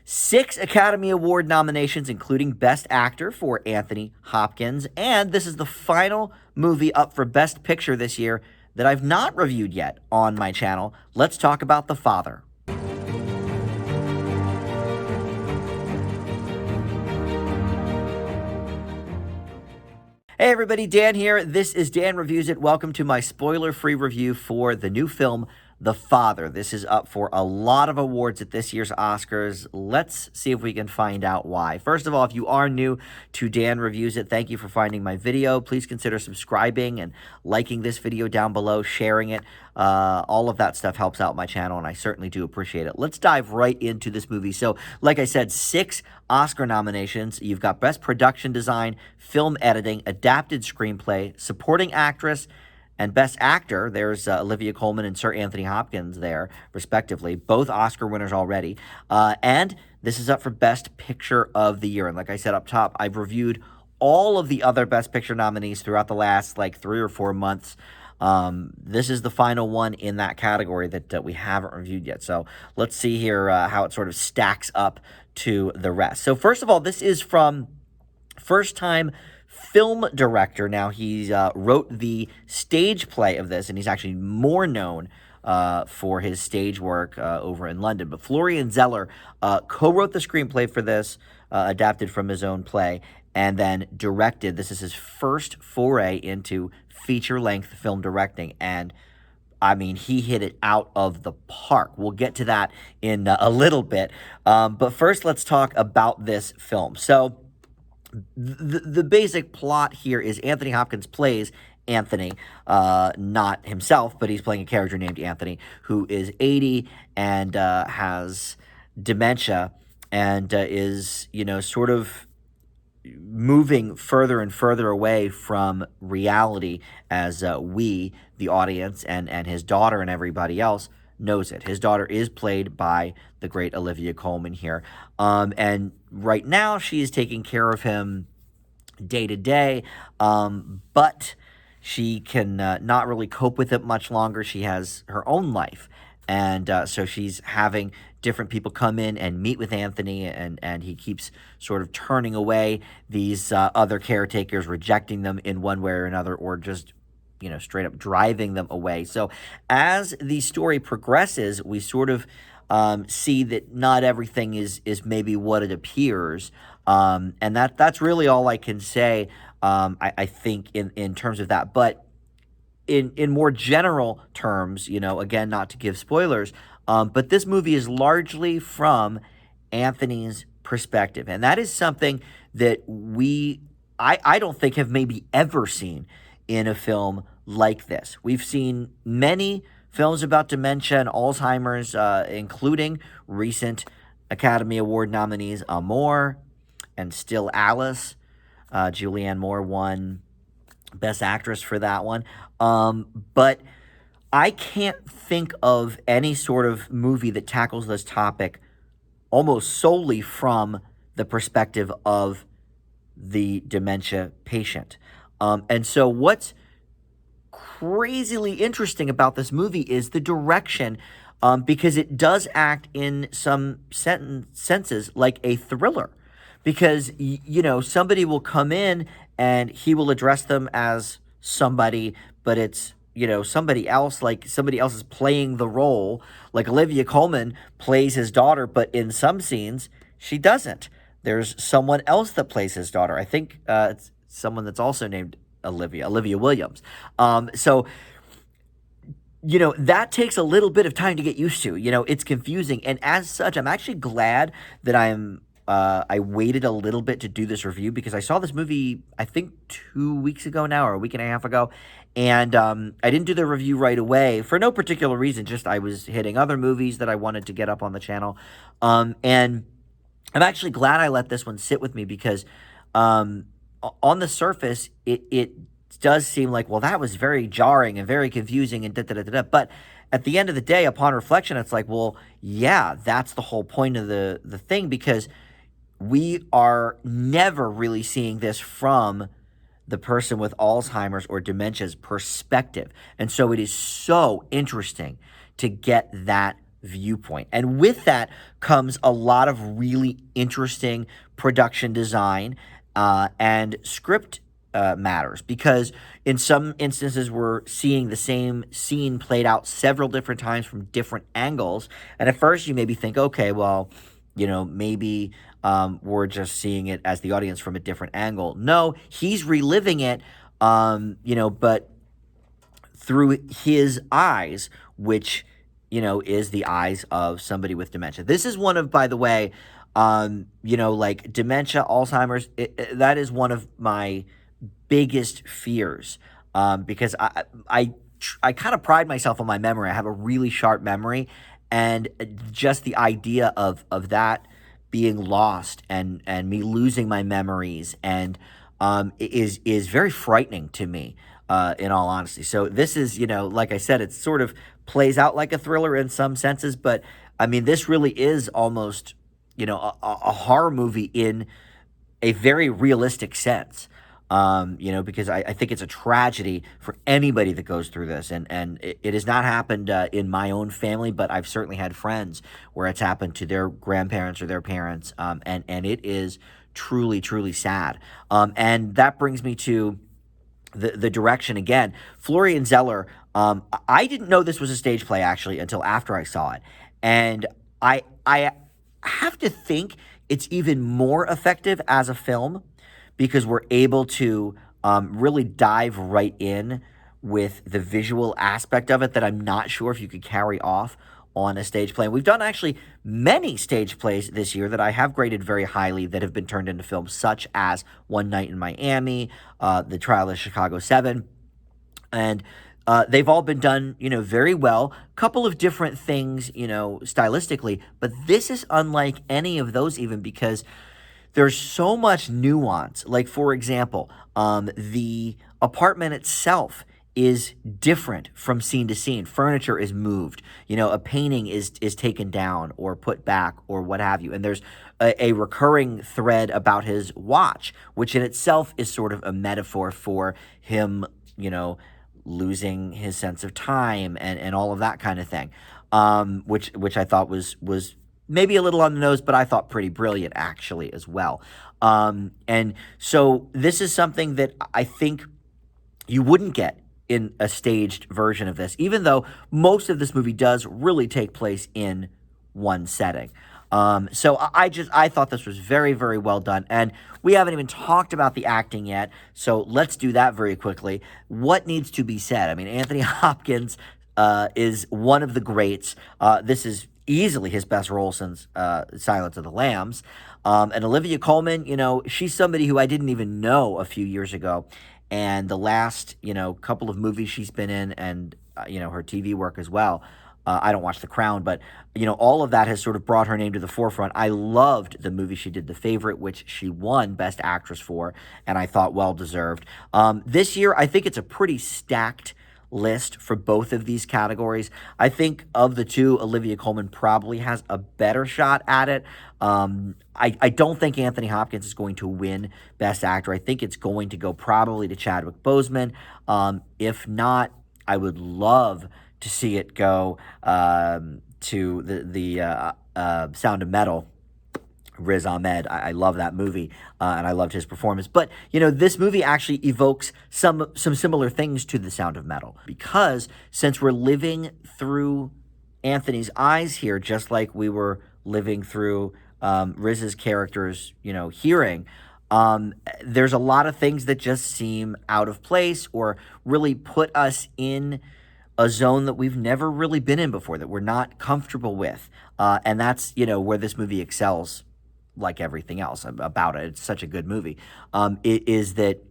6 Academy Award nominations, including Best Actor for Anthony Hopkins. And this is the final movie up for Best Picture this year that I've not reviewed yet on my channel. Let's talk about The Father. Hey everybody, Dan here. This is Dan Reviews It. Welcome to my spoiler-free review for the new film, The Father. This is up for a lot of awards at this year's Oscars. Let's see if we can find out why. First of all, if you are new to Dan Reviews It, thank you for finding my video. Please consider subscribing and liking this video down below, sharing it. All of that stuff helps out my channel, and I certainly do appreciate it. Let's dive right into this movie. So, like I said, 6 Oscar nominations. You've got Best Production Design, Film Editing, Adapted Screenplay, Supporting Actress, and Best Actor. There's Olivia Coleman and Sir Anthony Hopkins there, respectively. Both Oscar winners already. And this is up for Best Picture of the Year. And like I said up top, I've reviewed all of the other Best Picture nominees throughout the last, 3 or 4 months. This is the final one in that category that we haven't reviewed yet. So let's see here how it sort of stacks up to the rest. So first of all, this is from first-time film director. Now, he wrote the stage play of this, and he's actually more known for his stage work over in London. But Florian Zeller co-wrote the screenplay for this, adapted from his own play, and then directed. This is his first foray into feature-length film directing, and I mean, he hit it out of the park. We'll get to that in a little bit. But first, let's talk about this film. So the basic plot here is Anthony Hopkins plays Anthony, not himself, but he's playing a character named Anthony, who is 80 and has dementia and is, sort of moving further and further away from reality as we, the audience, and his daughter and everybody else knows it. His daughter is played by the great Olivia Coleman here. And right now she is taking care of him day to day, but she can not really cope with it much longer. She has her own life. And so she's having different people come in and meet with Anthony, and he keeps sort of turning away these other caretakers, rejecting them in one way or another, or just, straight up driving them away. So as the story progresses, we sort of see that not everything is maybe what it appears. And that's really all I can say, I think, in terms of that. But in more general terms, again, not to give spoilers, but this movie is largely from Anthony's perspective. And that is something that I don't think have maybe ever seen in a film like this. We've seen many films about dementia and Alzheimer's, including recent Academy Award nominees Amour and Still Alice. Julianne Moore won Best Actress for that one. But I can't think of any sort of movie that tackles this topic almost solely from the perspective of the dementia patient. And so what's crazily interesting about this movie is the direction, because it does act in some senses like a thriller. Because, somebody will come in and he will address them as somebody, but it's, somebody else, like somebody else is playing the role. Like Olivia Coleman plays his daughter, but in some scenes, she doesn't. There's someone else that plays his daughter. I think it's someone that's also named Olivia Williams. So, that takes a little bit of time to get used to. It's confusing. And as such, I'm actually glad that I waited a little bit to do this review, because I saw this movie, I think 2 weeks ago now, or a week and a half ago, and I didn't do the review right away for no particular reason, just I was hitting other movies that I wanted to get up on the channel, and I'm actually glad I let this one sit with me, because on the surface, it does seem like, well, that was very jarring and very confusing and da-da-da-da-da, but at the end of the day, upon reflection, it's like, well, yeah, that's the whole point of the thing, because we are never really seeing this from the person with Alzheimer's or dementia's perspective. And so it is so interesting to get that viewpoint. And with that comes a lot of really interesting production design and script matters, because in some instances we're seeing the same scene played out several different times from different angles. And at first you maybe think, okay, well, maybe we're just seeing it as the audience from a different angle. No, he's reliving it, but through his eyes, which, is the eyes of somebody with dementia. This is one of, by the way, like dementia, Alzheimer's, that is one of my biggest fears, because I kind of pride myself on my memory. I have a really sharp memory, and just the idea of that being lost and me losing my memories and is very frightening to me, in all honesty. So this is, like I said, it sort of plays out like a thriller in some senses, but I mean, this really is almost, a horror movie in a very realistic sense. Because I think it's a tragedy for anybody that goes through this. And it has not happened in my own family, but I've certainly had friends where it's happened to their grandparents or their parents. And it is truly, truly sad. And that brings me to the direction again. Florian Zeller, I didn't know this was a stage play actually until after I saw it. And I have to think it's even more effective as a film, because we're able to really dive right in with the visual aspect of it that I'm not sure if you could carry off on a stage play. And we've done actually many stage plays this year that I have graded very highly that have been turned into films, such as One Night in Miami, The Trial of Chicago 7, and they've all been done, very well. Couple of different things, stylistically, but this is unlike any of those, even because there's so much nuance. Like, for example, the apartment itself is different from scene to scene. Furniture is moved. A painting is taken down or put back or what have you. And there's a recurring thread about his watch, which in itself is sort of a metaphor for him, losing his sense of time and all of that kind of thing, which I thought was maybe a little on the nose, but I thought pretty brilliant actually as well. And so this is something that I think you wouldn't get in a staged version of this, even though most of this movie does really take place in one setting. So I thought this was very, very well done. And we haven't even talked about the acting yet, so let's do that very quickly. What needs to be said? I mean, Anthony Hopkins is one of the greats. This is easily his best role since Silence of the Lambs. And Olivia Coleman, she's somebody who I didn't even know a few years ago. And the last, couple of movies she's been in, and, her TV work as well. I don't watch The Crown, but, all of that has sort of brought her name to the forefront. I loved the movie she did, The Favorite, which she won Best Actress for, and I thought well-deserved. This year, I think it's a pretty stacked list for both of these categories. I think of the two, Olivia Coleman probably has a better shot at it. I don't think Anthony Hopkins is going to win Best Actor. I think it's going to go probably to Chadwick Boseman. If not, I would love to see it go to the Sound of Metal, Riz Ahmed. I love that movie, and I loved his performance. But, this movie actually evokes some similar things to The Sound of Metal, because since we're living through Anthony's eyes here, just like we were living through Riz's character's, hearing, there's a lot of things that just seem out of place or really put us in a zone that we've never really been in before, that we're not comfortable with. And that's, where this movie excels, like everything else about it. It's such a good movie. It is that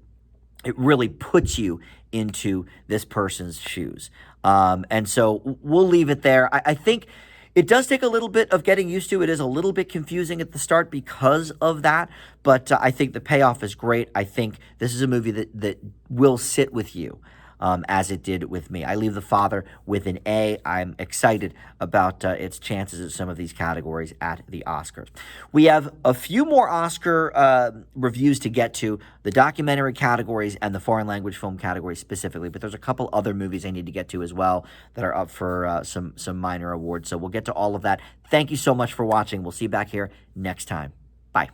it really puts you into this person's shoes. And so we'll leave it there. I think it does take a little bit of getting used to. It is a little bit confusing at the start because of that, but I think the payoff is great. I think this is a movie that will sit with you. as it did with me. I leave The Father with an A. I'm excited about its chances at some of these categories at the Oscars. We have a few more Oscar reviews to get to, the documentary categories and the foreign language film category specifically, but there's a couple other movies I need to get to as well that are up for some minor awards. So we'll get to all of that. Thank you so much for watching. We'll see you back here next time. Bye.